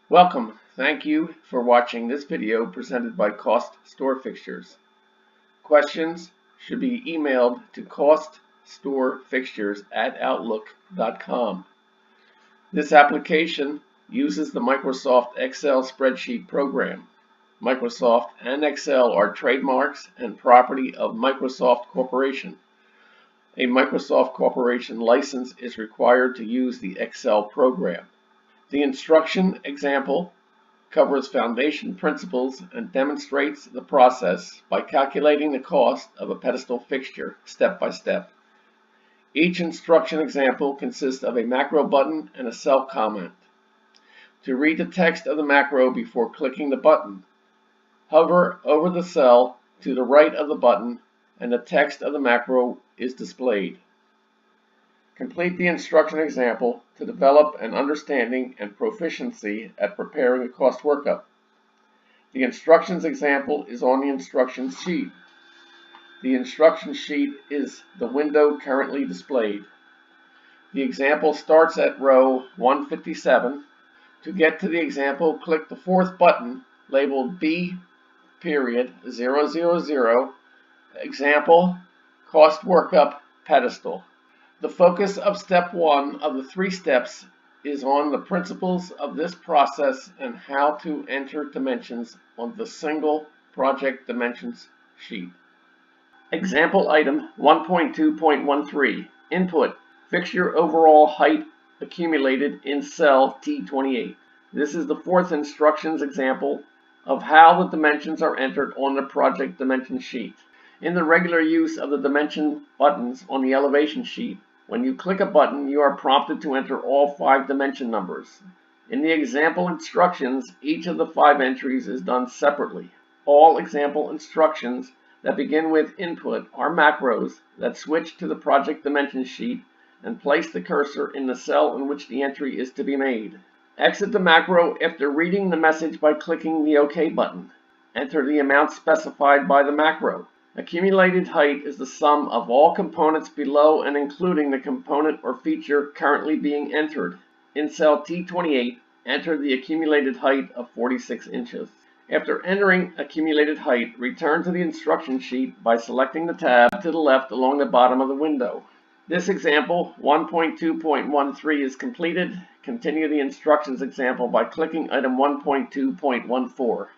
Welcome. Thank you for watching this video presented by CostStoreFixtures. Questions should be emailed to CostStoreFixtures@outlook.com. This application uses the Microsoft Excel spreadsheet program. Microsoft and Excel are trademarks and property of Microsoft Corporation. A Microsoft Corporation license is required to use the Excel program. The instruction example covers foundation principles and demonstrates the process by calculating the cost of a pedestal fixture step by step. Each instruction example consists of a macro button and a cell comment. To read the text of the macro before clicking the button, hover over the cell to the right of the button and the text of the macro is displayed. Complete the instruction example to develop an understanding and proficiency at preparing a cost workup. The instructions example is on the instructions sheet. The instruction sheet is the window currently displayed. The example starts at row 157. To get to the example, click the fourth button labeled B.000 Example Cost Workup Pedestal. The focus of step 1 of the 3 steps is on the principles of this process and how to enter dimensions on the single project dimensions sheet. Example item 1.2.13 Input Fixture overall height accumulated in cell T28. This is the fourth instructions example of how the dimensions are entered on the project dimension sheet. In the regular use of the dimension buttons on the elevation sheet, when you click a button, you are prompted to enter all 5 dimension numbers. In the example instructions, each of the 5 entries is done separately. All example instructions that begin with input are macros that switch to the project dimension sheet and place the cursor in the cell in which the entry is to be made. Exit the macro after reading the message by clicking the OK button. Enter the amount specified by the macro. Accumulated height is the sum of all components below and including the component or feature currently being entered. In cell T28, enter the accumulated height of 46 inches. After entering accumulated height, return to the instruction sheet by selecting the tab to the left along the bottom of the window. This example, 1.2.13, is completed. Continue the instructions example by clicking item 1.2.14.